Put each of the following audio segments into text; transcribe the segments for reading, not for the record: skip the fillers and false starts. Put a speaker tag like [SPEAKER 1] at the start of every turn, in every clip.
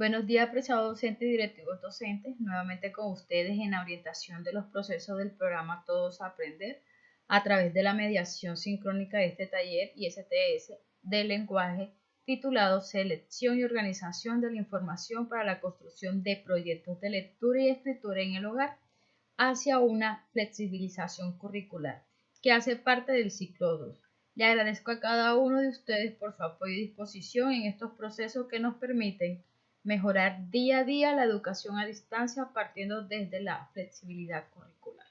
[SPEAKER 1] Buenos días, apreciados docentes y directivos docentes. Nuevamente con ustedes en la orientación de los procesos del programa Todos a Aprender a través de la mediación sincrónica de este taller y STS del lenguaje titulado Selección y Organización de la Información para la construcción de proyectos de lectura y escritura en el hogar hacia una flexibilización curricular que hace parte del ciclo 2. Le agradezco a cada uno de ustedes por su apoyo y disposición en estos procesos que nos permiten mejorar día a día la educación a distancia partiendo desde la flexibilidad curricular.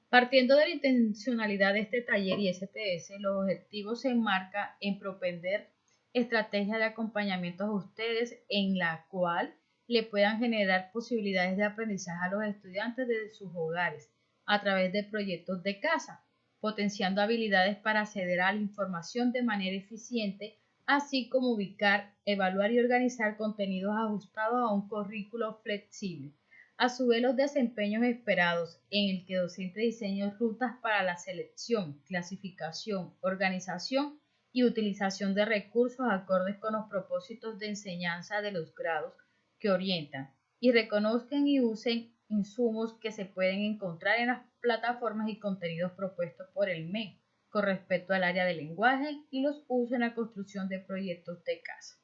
[SPEAKER 1] Partiendo de la intencionalidad de este taller y STS, los objetivos se enmarcan en propender estrategias de acompañamiento a ustedes en la cual le puedan generar posibilidades de aprendizaje a los estudiantes desde sus hogares a través de proyectos de casa, potenciando habilidades para acceder a la información de manera eficiente, así como ubicar, evaluar y organizar contenidos ajustados a un currículo flexible. A su vez, los desempeños esperados en el que docente diseña rutas para la selección, clasificación, organización y utilización de recursos acordes con los propósitos de enseñanza de los grados que orientan y reconozcan y usen insumos que se pueden encontrar en las plataformas y contenidos propuestos por el MEN con respecto al área de lenguaje y los uso en la construcción de proyectos de casa.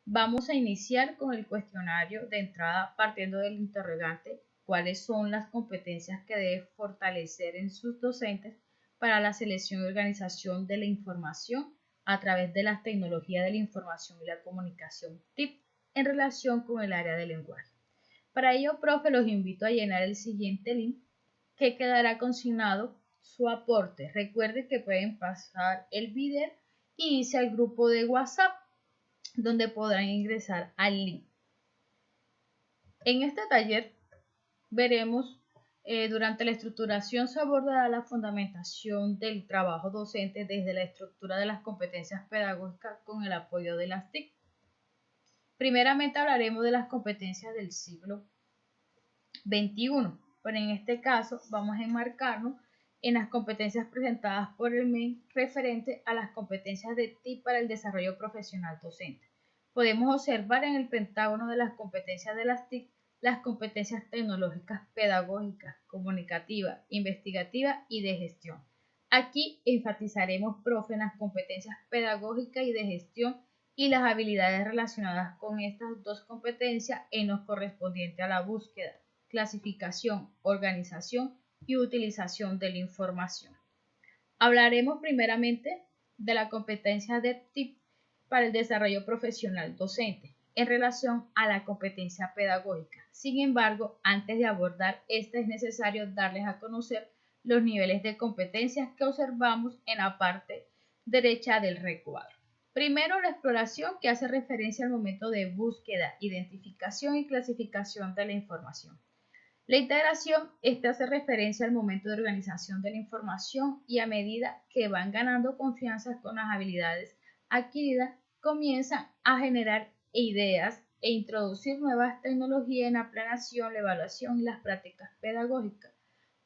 [SPEAKER 1] Vamos a iniciar con el cuestionario de entrada partiendo del interrogante cuáles son las competencias que debe fortalecer en sus docentes para la selección y organización de la información a través de las tecnologías de la información y la comunicación TIC en relación con el área de lenguaje. Para ello, profe, los invito a llenar el siguiente link que quedará consignado su aporte. Recuerden que pueden pasar el video y irse al grupo de WhatsApp donde podrán ingresar al link. En este taller veremos durante la estructuración se abordará la fundamentación del trabajo docente desde la estructura de las competencias pedagógicas con el apoyo de las TIC. Primeramente hablaremos de las competencias del siglo XXI, pero en este caso vamos a enmarcarnos en las competencias presentadas por el MEN referente a las competencias de TIC para el desarrollo profesional docente. Podemos observar en el pentágono de las competencias de las TIC las competencias tecnológicas pedagógicas, comunicativas, investigativas y de gestión. Aquí enfatizaremos, profe, en las competencias pedagógicas y de gestión y las habilidades relacionadas con estas dos competencias en lo correspondiente a la búsqueda, clasificación, organización y utilización de la información. Hablaremos primeramente de la competencia de TIC para el desarrollo profesional docente en relación a la competencia pedagógica. Sin embargo, antes de abordar esta es necesario darles a conocer los niveles de competencias que observamos en la parte derecha del recuadro. Primero, la exploración, que hace referencia al momento de búsqueda, identificación y clasificación de la información. La integración, hace referencia al momento de organización de la información y a medida que van ganando confianza con las habilidades adquiridas, comienzan a generar ideas e introducir nuevas tecnologías en la planeación, la evaluación y las prácticas pedagógicas.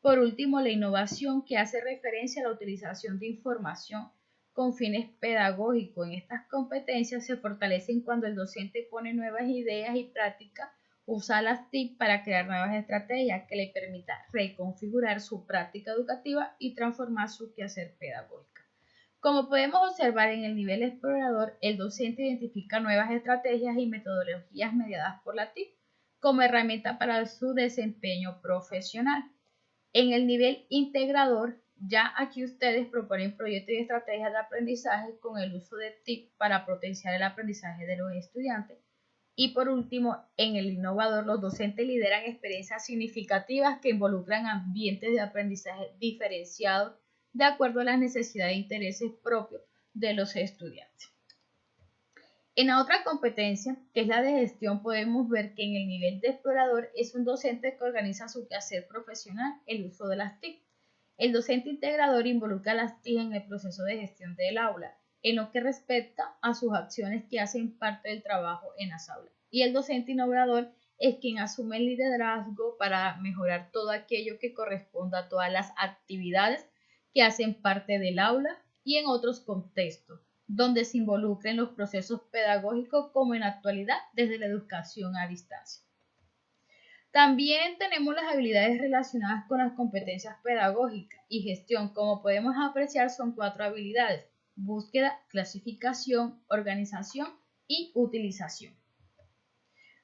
[SPEAKER 1] Por último, la innovación, que hace referencia a la utilización de información con fines pedagógicos. En estas competencias se fortalecen cuando el docente pone nuevas ideas y prácticas, usa las TIC para crear nuevas estrategias que le permitan reconfigurar su práctica educativa y transformar su quehacer pedagógico. Como podemos observar en el nivel explorador, el docente identifica nuevas estrategias y metodologías mediadas por la TIC como herramienta para su desempeño profesional. En el nivel integrador, ya aquí ustedes proponen proyectos y estrategias de aprendizaje con el uso de TIC para potenciar el aprendizaje de los estudiantes. Y por último, en el innovador, los docentes lideran experiencias significativas que involucran ambientes de aprendizaje diferenciados de acuerdo a las necesidades e intereses propios de los estudiantes. En la otra competencia, que es la de gestión, podemos ver que en el nivel de explorador es un docente que organiza su quehacer profesional, el uso de las TIC. El docente integrador involucra las TIC en el proceso de gestión del aula, en lo que respecta a sus acciones que hacen parte del trabajo en las aulas. Y el docente innovador es quien asume el liderazgo para mejorar todo aquello que corresponda a todas las actividades que hacen parte del aula y en otros contextos, donde se involucren los procesos pedagógicos como en la actualidad desde la educación a distancia. También tenemos las habilidades relacionadas con las competencias pedagógicas y gestión. Como podemos apreciar, son 4 habilidades: búsqueda, clasificación, organización y utilización.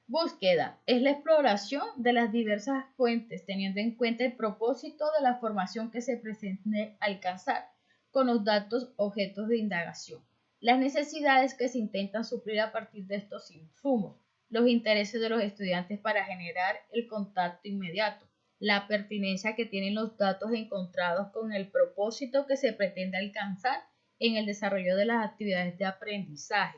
[SPEAKER 1] Búsqueda es la exploración de las diversas fuentes, teniendo en cuenta el propósito de la formación que se pretende alcanzar con los datos objetos de indagación, las necesidades que se intentan suplir a partir de estos insumos, los intereses de los estudiantes para generar el contacto inmediato, la pertinencia que tienen los datos encontrados con el propósito que se pretende alcanzar en el desarrollo de las actividades de aprendizaje,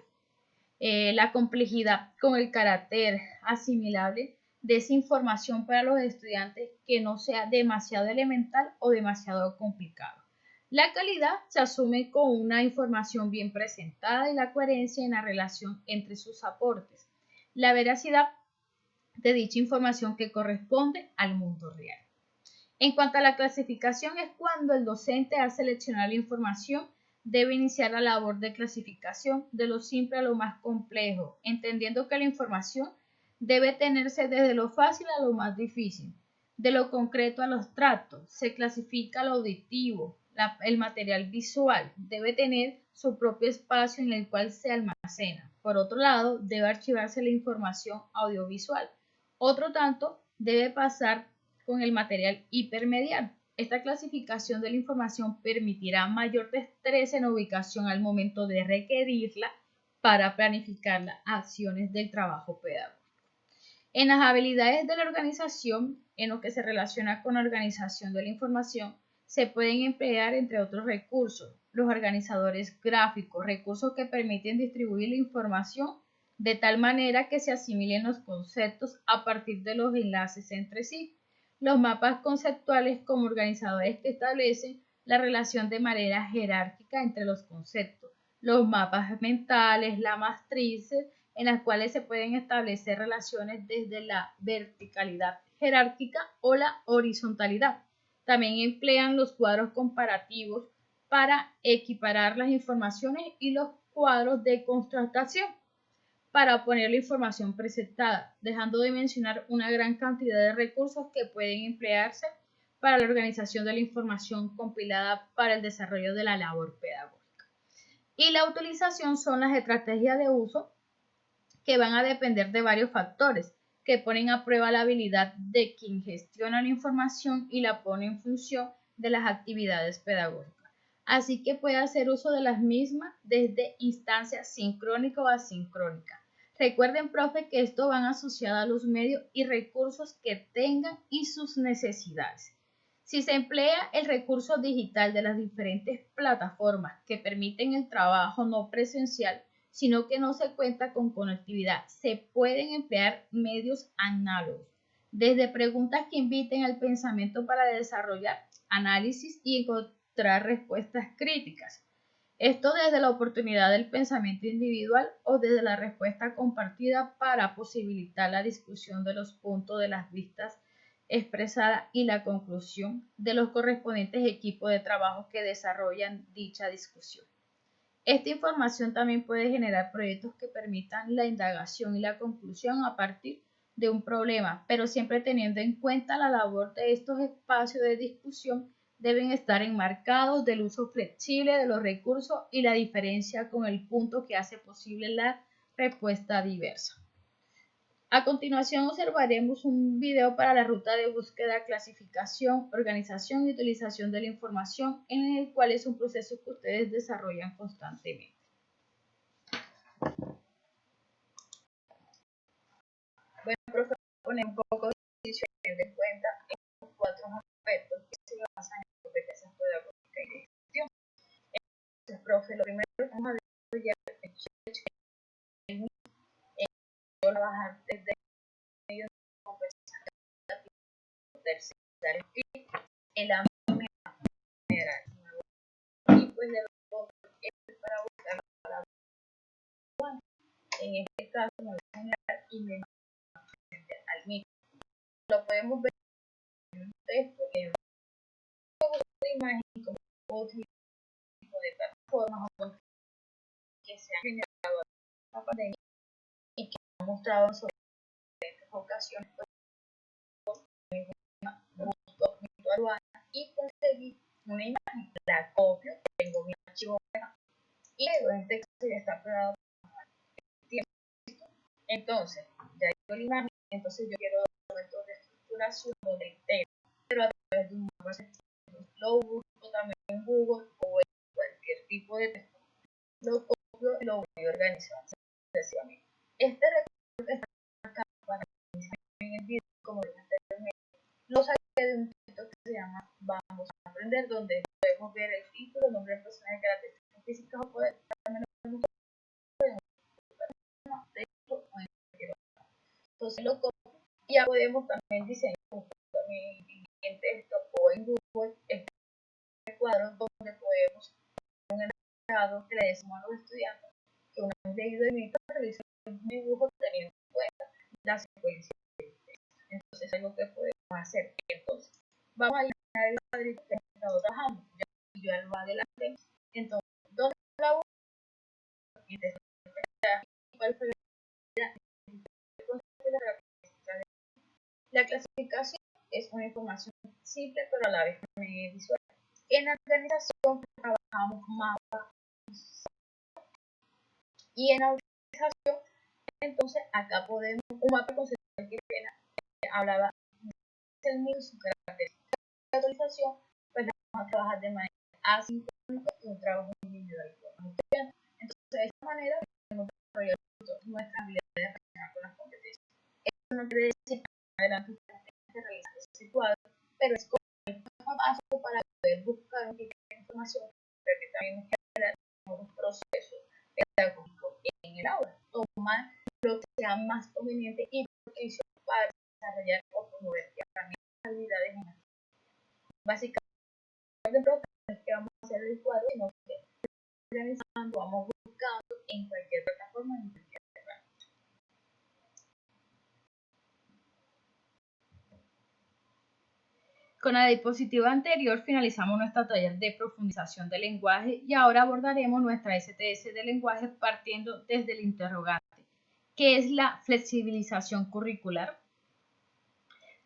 [SPEAKER 1] la complejidad con el carácter asimilable de esa información para los estudiantes, que no sea demasiado elemental o demasiado complicado. La calidad se asume con una información bien presentada y la coherencia en la relación entre sus aportes. La veracidad de dicha información que corresponde al mundo real. En cuanto a la clasificación, es cuando el docente, al seleccionar la información, debe iniciar la labor de clasificación de lo simple a lo más complejo, entendiendo que la información debe tenerse desde lo fácil a lo más difícil, de lo concreto a lo abstracto. Se clasifica lo auditivo, el material visual debe tener su propio espacio en el cual se almacena. Por otro lado, debe archivarse la información audiovisual. Otro tanto debe pasar con el material hipermedial. Esta clasificación de la información permitirá mayor destreza en ubicación al momento de requerirla para planificar las acciones del trabajo pedagógico. En las habilidades de la organización, en lo que se relaciona con la organización de la información, se pueden emplear, entre otros recursos, los organizadores gráficos, recursos que permiten distribuir la información de tal manera que se asimilen los conceptos a partir de los enlaces entre sí. Los mapas conceptuales como organizadores que establecen la relación de manera jerárquica entre los conceptos. Los mapas mentales, las matrices, en las cuales se pueden establecer relaciones desde la verticalidad jerárquica o la horizontalidad. También emplean los cuadros comparativos para equiparar las informaciones y los cuadros de contrastación para poner la información presentada, dejando de mencionar una gran cantidad de recursos que pueden emplearse para la organización de la información compilada para el desarrollo de la labor pedagógica. Y la utilización son las estrategias de uso que van a depender de varios factores, que ponen a prueba la habilidad de quien gestiona la información y la pone en función de las actividades pedagógicas. Así que puede hacer uso de las mismas desde instancias sincrónica o asincrónica. Recuerden, profe, que esto van asociado a los medios y recursos que tengan y sus necesidades. Si se emplea el recurso digital de las diferentes plataformas que permiten el trabajo no presencial, sino que no se cuenta con conectividad, se pueden emplear medios análogos, desde preguntas que inviten al pensamiento para desarrollar análisis y encontrar respuestas críticas. Esto desde la oportunidad del pensamiento individual o desde la respuesta compartida para posibilitar la discusión de los puntos de las vistas expresadas y la conclusión de los correspondientes equipos de trabajo que desarrollan dicha discusión. Esta información también puede generar proyectos que permitan la indagación y la conclusión a partir de un problema, pero siempre teniendo en cuenta la labor de estos espacios de discusión deben estar enmarcados del uso flexible de los recursos y la diferencia con el punto que hace posible la respuesta diversa. A continuación observaremos un video para la ruta de búsqueda, clasificación, organización y utilización de la información, en el cual es un proceso que ustedes desarrollan constantemente. Bueno, profe, poner un poco de cuenta en los 4 aspectos que se basan en competencias pedagógicas y de gestión. Entonces, profe, lo primero que vamos a desarrollar es trabajar desde el ámbito general y pues de los para buscar la palabra. En este caso me voy a generar y me al mismo. Lo podemos ver en un texto que imagen como otro tipo de plataformas o que se han generado en la pandemia y que han mostrado sobre diferentes ocasiones virtual y conseguir una imagen, la copio, tengo mi archivo y luego en este caso ya está pegado. Entonces, ya tengo la imagen, entonces yo quiero documentos de estructuración donde integro, pero a través de un mapa lo busco también en Google o en cualquier tipo de texto, lo copio y lo voy organizando sucesivamente. Este recurso que está acá para en el video, como dije anteriormente, lo saqué de un texto que se llama Vamos a aprender, donde podemos ver el título, nombre de personaje, características físicas o poder. Entonces lo copio y ya podemos también diseñar en texto o en Google este cuadro donde podemos poner un encargado que le decimos a los estudiantes que una vez leído el libro realice un dibujo teniendo en cuenta la secuencia de texto. Entonces es algo que podemos hacer. Entonces vamos a llenar el cuadrito que hemos estado trabajando. Yo ya lo adelanté. Entonces, ¿dónde la busco? ¿Cuál fue la clasificación? Es una información simple pero a la vez también visual. En la organización trabajamos mapas y en la organización entonces acá podemos un mapa conceptual que hablaba del mismo su característica de actualización, pues la vamos a trabajar de manera asíncrona y un trabajo individual con los estudiantes. Entonces de esta manera podemos desarrollar nuestras habilidades de relacionar con las competencias. Esto no quiere decir que adelante ustedes tengan que realizar ese cuadro, pero es como el paso a paso para poder buscar un tipo de información, pero que también nos genera un proceso pedagógico en el aula. Tomar lo que sea más conveniente y propicio para desarrollar o promover herramientas y habilidades en la vida. Básicamente, no es que vamos a hacer el cuadro, sino que organizando, vamos buscando en cualquier plataforma. Con la diapositiva anterior finalizamos nuestro taller de profundización del lenguaje y ahora abordaremos nuestra STS de lenguaje partiendo desde el interrogante. ¿Qué es la flexibilización curricular?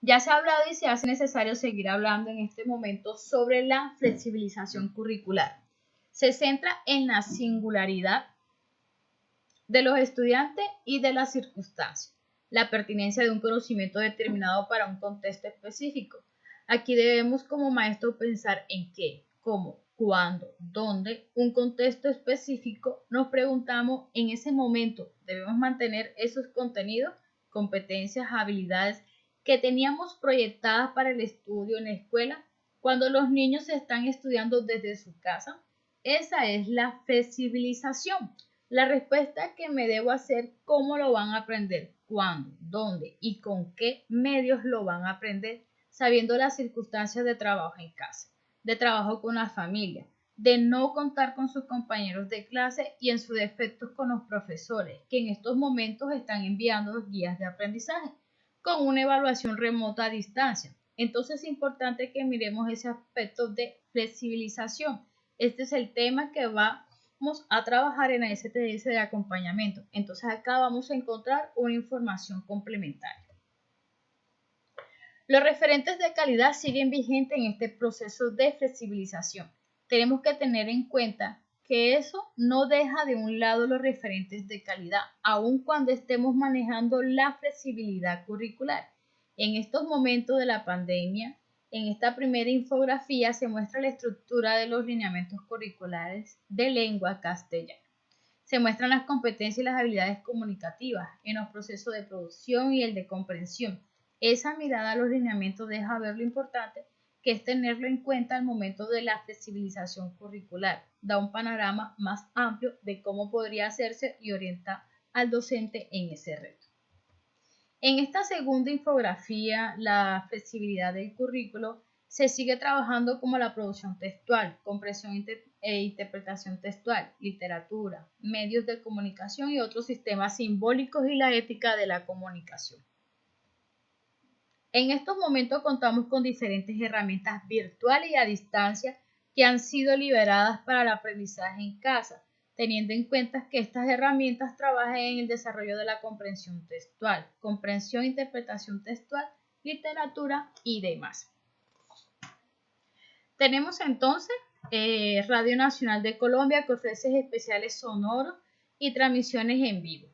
[SPEAKER 1] Ya se ha hablado y se hace necesario seguir hablando en este momento sobre la flexibilización curricular. Se centra en la singularidad de los estudiantes y de las circunstancias, la pertinencia de un conocimiento determinado para un contexto específico. Aquí debemos como maestro pensar en qué, cómo, cuándo, dónde, un contexto específico. Nos preguntamos en ese momento, debemos mantener esos contenidos, competencias, habilidades que teníamos proyectadas para el estudio en la escuela cuando los niños están estudiando desde su casa. Esa es la flexibilización. La respuesta que me debo hacer, cómo lo van a aprender, cuándo, dónde y con qué medios lo van a aprender, sabiendo las circunstancias de trabajo en casa, de trabajo con la familia, de no contar con sus compañeros de clase y en su defecto con los profesores, que en estos momentos están enviando los guías de aprendizaje con una evaluación remota a distancia. Entonces es importante que miremos ese aspecto de flexibilización. Este es el tema que vamos a trabajar en la STS de acompañamiento. Entonces acá vamos a encontrar una información complementaria. Los referentes de calidad siguen vigentes en este proceso de flexibilización. Tenemos que tener en cuenta que eso no deja de un lado los referentes de calidad, aun cuando estemos manejando la flexibilidad curricular. En estos momentos de la pandemia, en esta primera infografía se muestra la estructura de los lineamientos curriculares de lengua castellana. Se muestran las competencias y las habilidades comunicativas en los procesos de producción y el de comprensión. Esa mirada a los lineamientos deja ver lo importante que es tenerlo en cuenta al momento de la flexibilización curricular. Da un panorama más amplio de cómo podría hacerse y orienta al docente en ese reto. En esta segunda infografía, la flexibilidad del currículo, se sigue trabajando como la producción textual, comprensión e interpretación textual, literatura, medios de comunicación y otros sistemas simbólicos y la ética de la comunicación. En estos momentos contamos con diferentes herramientas virtuales y a distancia que han sido liberadas para el aprendizaje en casa. teniendo en cuenta que estas herramientas trabajan en el desarrollo de la comprensión textual, comprensión, interpretación textual, literatura y demás. Tenemos entonces Radio Nacional de Colombia, que ofrece especiales sonoros y transmisiones en vivo.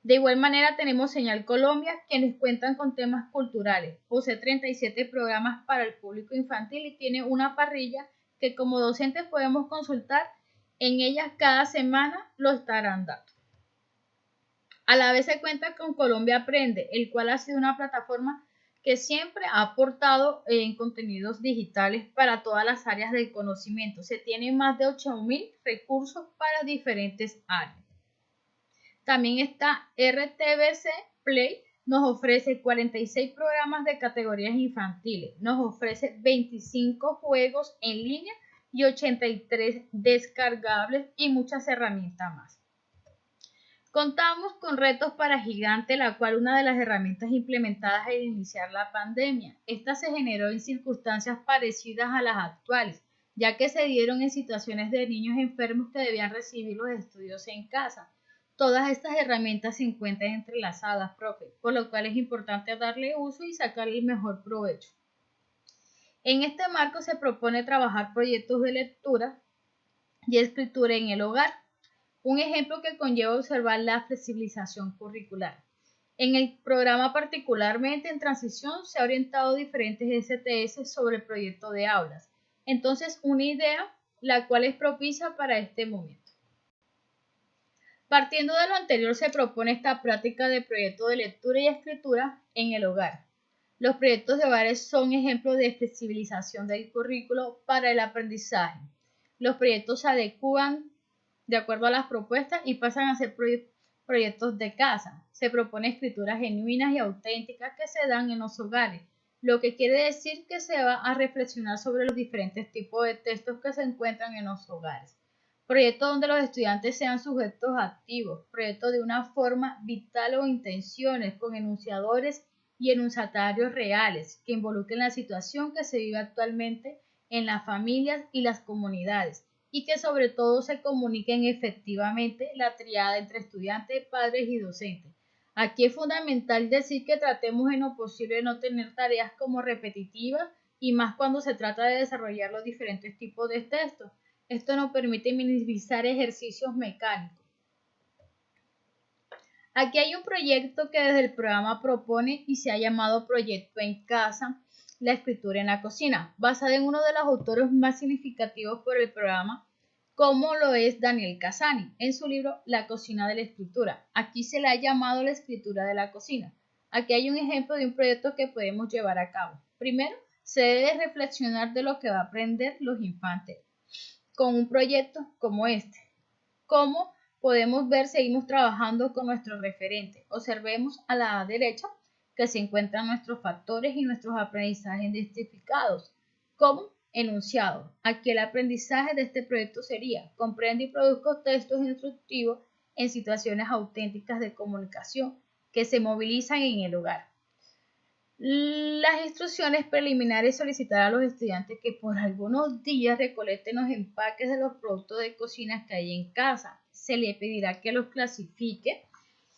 [SPEAKER 1] De igual manera tenemos Señal Colombia, quienes cuentan con temas culturales. Posee 37 programas para el público infantil y tiene una parrilla que como docentes podemos consultar. En ellas cada semana lo estarán dando. A la vez se cuenta con Colombia Aprende, el cual ha sido una plataforma que siempre ha aportado en contenidos digitales para todas las áreas del conocimiento. Se tienen más de 8.000 recursos para diferentes áreas. También está RTBC Play, nos ofrece 46 programas de categorías infantiles, nos ofrece 25 juegos en línea y 83 descargables y muchas herramientas más. Contamos con Retos para Gigantes, la cual una de las herramientas implementadas al iniciar la pandemia. Esta se generó en circunstancias parecidas a las actuales, ya que se dieron en situaciones de niños enfermos que debían recibir los estudios en casa. Todas estas herramientas se encuentran entrelazadas, profe, por lo cual es importante darle uso y sacarle el mejor provecho. En este marco se propone trabajar proyectos de lectura y escritura en el hogar, un ejemplo que conlleva observar la flexibilización curricular. En el programa particularmente en transición se ha orientado diferentes STS sobre el proyecto de aulas. Entonces, una idea la cual es propicia para este momento. Partiendo de lo anterior, se propone esta práctica de proyecto de lectura y escritura en el hogar. Los proyectos de hogares son ejemplos de flexibilización del currículo para el aprendizaje. Los proyectos se adecúan de acuerdo a las propuestas y pasan a ser proyectos de casa. Se propone escrituras genuinas y auténticas que se dan en los hogares, lo que quiere decir que se va a reflexionar sobre los diferentes tipos de textos que se encuentran en los hogares. Proyectos donde los estudiantes sean sujetos activos, proyectos de una forma vital o intenciones con enunciadores y enunciatarios reales que involucren la situación que se vive actualmente en las familias y las comunidades y que sobre todo se comuniquen efectivamente la triada entre estudiantes, padres y docentes. Aquí es fundamental decir que tratemos en lo posible de no tener tareas como repetitivas y más cuando se trata de desarrollar los diferentes tipos de textos. Esto nos permite minimizar ejercicios mecánicos. Aquí hay un proyecto que desde el programa propone y se ha llamado Proyecto en Casa, la escritura en la cocina, basada en uno de los autores más significativos por el programa, como lo es Daniel Casani, en su libro La cocina de la escritura. Aquí se le ha llamado la escritura de la cocina. Aquí hay un ejemplo de un proyecto que podemos llevar a cabo. Primero, se debe reflexionar de lo que va a aprender los infantes con un proyecto como este. Como podemos ver, seguimos trabajando con nuestros referentes. Observemos a la derecha que se encuentran nuestros factores y nuestros aprendizajes identificados como enunciados. Aquí el aprendizaje de este proyecto sería: comprende y produzca textos instructivos en situaciones auténticas de comunicación que se movilizan en el hogar. Las instrucciones preliminares: solicitar a los estudiantes que por algunos días recolecten los empaques de los productos de cocina que hay en casa. Se les pedirá que los clasifique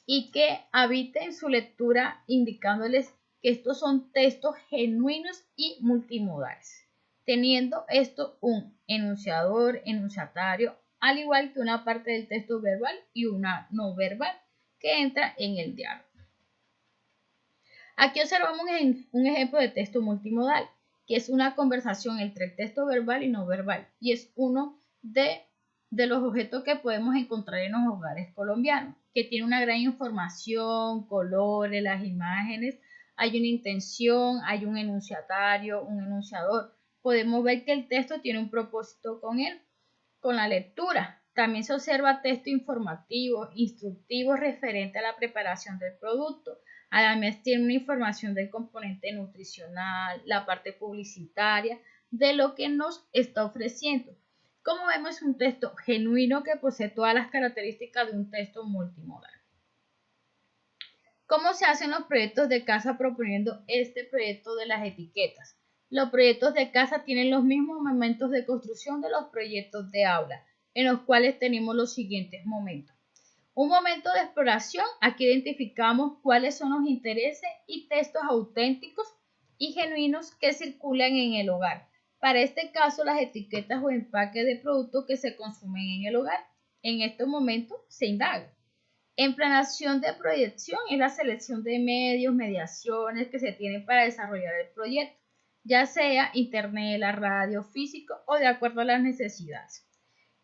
[SPEAKER 1] y que habiten su lectura indicándoles que estos son textos genuinos y multimodales, teniendo esto un enunciador, enunciatario, al igual que una parte del texto verbal y una no verbal que entra en el diálogo. Aquí observamos un ejemplo de texto multimodal, que es una conversación entre el texto verbal y no verbal, y es uno de los objetos que podemos encontrar en los hogares colombianos, que tiene una gran información, colores, las imágenes, hay una intención, hay un enunciatario, un enunciador. Podemos ver que el texto tiene un propósito con la lectura. También se observa texto informativo, instructivo referente a la preparación del producto. Además tiene una información del componente nutricional, la parte publicitaria, de lo que nos está ofreciendo. Como vemos, es un texto genuino que posee todas las características de un texto multimodal. ¿Cómo se hacen los proyectos de casa proponiendo este proyecto de las etiquetas? Los proyectos de casa tienen los mismos momentos de construcción de los proyectos de aula. en los cuales tenemos los siguientes momentos. Un momento de exploración, aquí identificamos cuáles son los intereses y textos auténticos y genuinos que circulan en el hogar. Para este caso, las etiquetas o empaques de productos que se consumen en el hogar. En estos momentos se indaga. En planeación de proyección es la selección de medios, mediaciones que se tienen para desarrollar el proyecto, ya sea internet, la radio, físico o de acuerdo a las necesidades.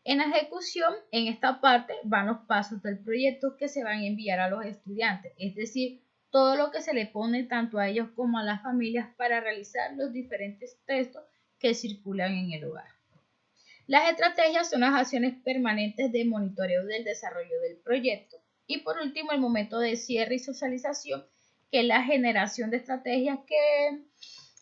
[SPEAKER 1] En la ejecución, en esta parte van los pasos del proyecto que se van a enviar a los estudiantes, es decir, todo lo que se le pone tanto a ellos como a las familias para realizar los diferentes textos que circulan en el hogar. Las estrategias son las acciones permanentes de monitoreo del desarrollo del proyecto. Y por último, el momento de cierre y socialización, que es la generación de estrategias que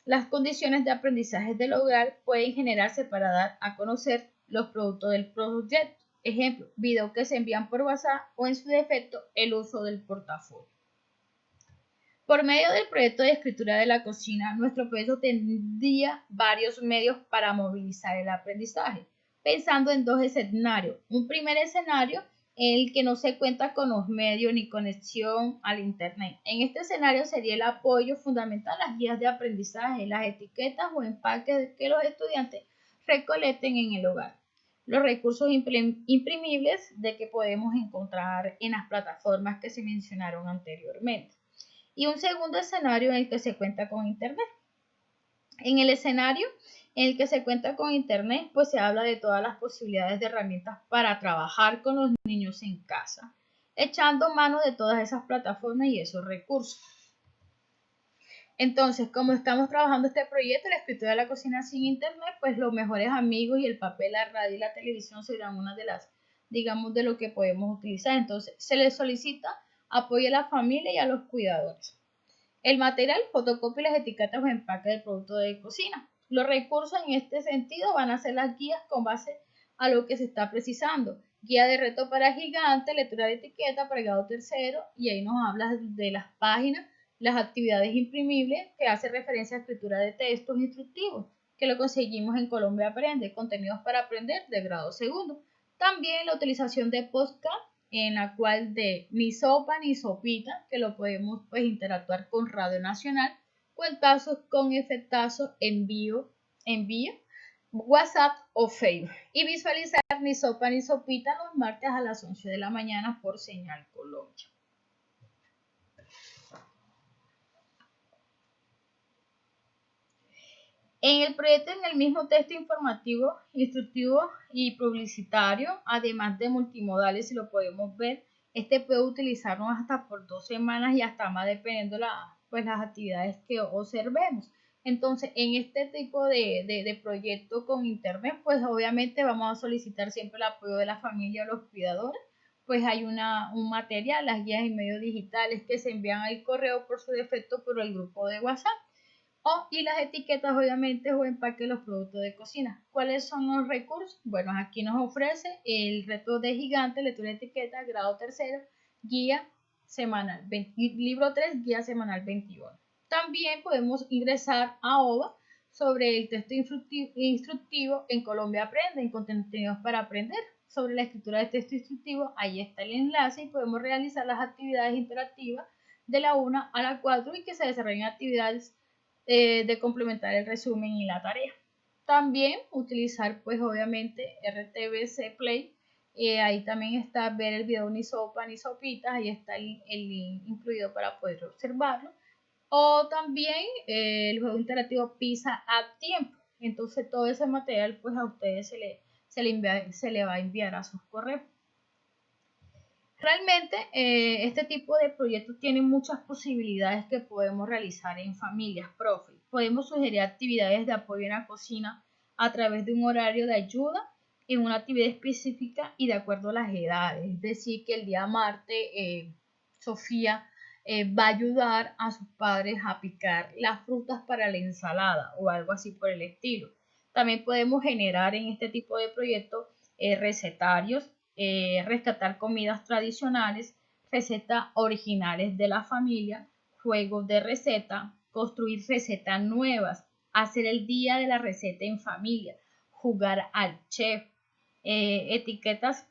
[SPEAKER 1] las condiciones de aprendizaje del hogar pueden generarse para dar a conocer los productos del proyecto. Ejemplo, videos que se envían por WhatsApp o en su defecto el uso del portafolio. Por medio del proyecto de escritura de la cocina, nuestro proyecto tendría varios medios para movilizar el aprendizaje, pensando en dos escenarios. Un primer escenario en el que no se cuenta con los medios ni conexión al Internet. En este escenario sería el apoyo fundamental a las guías de aprendizaje, las etiquetas o empaques que los estudiantes recolecten en el hogar. Los recursos imprimibles de que podemos encontrar en las plataformas que se mencionaron anteriormente. Y un segundo escenario en el que se cuenta con Internet. En el escenario en el que se cuenta con Internet, pues se habla de todas las posibilidades de herramientas para trabajar con los niños en casa, echando mano de todas esas plataformas y esos recursos. Entonces, como estamos trabajando este proyecto, la escritura de la cocina sin Internet, pues los mejores amigos y el papel, la radio y la televisión serán una de las, digamos, de lo que podemos utilizar. Entonces, se les solicita apoyo a la familia y a los cuidadores. El material, fotocopia, las etiquetas o empaques del producto de cocina. Los recursos en este sentido van a ser las guías con base a lo que se está precisando. Guía de reto para gigantes, lectura de etiqueta para el grado tercero, y ahí nos habla de las páginas, las actividades imprimibles, que hace referencia a escritura de textos instructivos, que lo conseguimos en Colombia Aprende, contenidos para aprender de grado segundo. También la utilización de podcast, en la cual de ni sopa ni sopita, que lo podemos pues interactuar con Radio Nacional, cuentazos con efectazos, envío, WhatsApp o Facebook. Y visualizar ni sopa ni sopita los martes a las 11 de la mañana por Señal Colombia. En el proyecto, en el mismo texto informativo, instructivo y publicitario, además de multimodales, si lo podemos ver, este puede utilizarnos hasta por 2 semanas y hasta más dependiendo pues, las actividades que observemos. Entonces, en este tipo de proyecto con Internet, pues obviamente vamos a solicitar siempre el apoyo de la familia o los cuidadores, pues hay un material, las guías y medios digitales que se envían al correo por su defecto por el grupo de WhatsApp. Y las etiquetas, obviamente, o empaque de los productos de cocina. ¿Cuáles son los recursos? Bueno, aquí nos ofrece el reto de gigante, lectura de etiqueta, grado tercero, guía semanal, libro 3, guía semanal 21. También podemos ingresar a OVA sobre el texto instructivo en Colombia Aprende, en contenidos para aprender. Sobre la escritura de texto instructivo, ahí está el enlace y podemos realizar las actividades interactivas de la 1 a la 4 y que se desarrollen actividades de complementar el resumen y la tarea. También utilizar pues obviamente RTBC Play, ahí también está ver el video ni sopa ni sopitas, ahí está el link incluido para poder observarlo. O también el juego interactivo Pisa a tiempo. Entonces todo ese material pues a ustedes se le va a enviar a sus correos. Realmente este tipo de proyectos tiene muchas posibilidades que podemos realizar en familias, profe. Podemos sugerir actividades de apoyo en la cocina a través de un horario de ayuda en una actividad específica y de acuerdo a las edades. Es decir, que el día martes Sofía va a ayudar a sus padres a picar las frutas para la ensalada o algo así por el estilo. También podemos generar en este tipo de proyectos recetarios, rescatar comidas tradicionales, recetas originales de la familia, juegos de receta, construir recetas nuevas, hacer el día de la receta en familia, jugar al chef, etiquetas.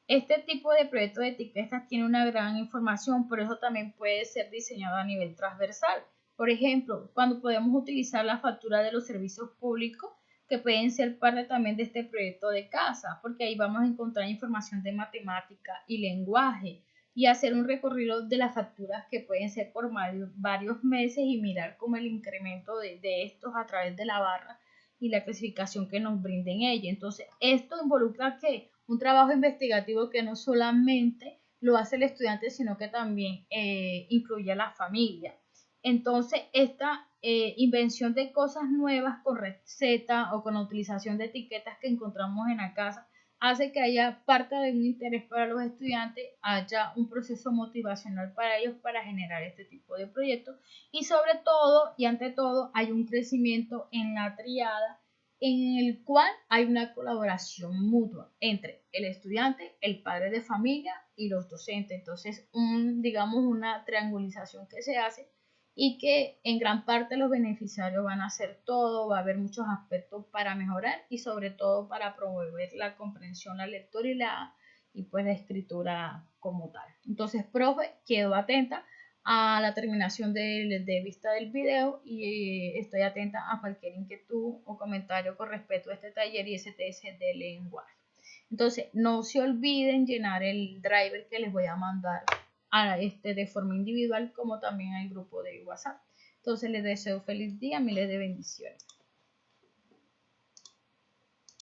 [SPEAKER 1] Este tipo de proyecto de etiquetas tiene una gran información, por eso también puede ser diseñado a nivel transversal. Por ejemplo, cuando podemos utilizar la factura de los servicios públicos, que pueden ser parte también de este proyecto de casa, porque ahí vamos a encontrar información de matemática y lenguaje y hacer un recorrido de las facturas que pueden ser por varios meses y mirar cómo el incremento de estos a través de la barra y la clasificación que nos brinden ella. Entonces, esto involucra que un trabajo investigativo que no solamente lo hace el estudiante, sino que también incluye a la familia. Entonces, esta invención de cosas nuevas con receta o con la utilización de etiquetas que encontramos en la casa hace que haya parte de un interés para los estudiantes, haya un proceso motivacional para ellos para generar este tipo de proyectos y sobre todo y ante todo hay un crecimiento en la triada en el cual hay una colaboración mutua entre el estudiante, el padre de familia y los docentes. Entonces, digamos una triangulización que se hace y que en gran parte los beneficiarios van a hacer todo, va a haber muchos aspectos para mejorar y sobre todo para promover la comprensión, la lectura y pues la escritura como tal. Entonces, profe, quedo atenta a la terminación de vista del video y estoy atenta a cualquier inquietud o comentario con respecto a este taller y STS de lenguaje. Entonces, no se olviden llenar el driver que les voy a mandar de forma individual como también al grupo de WhatsApp. Entonces, les deseo feliz día, miles de bendiciones.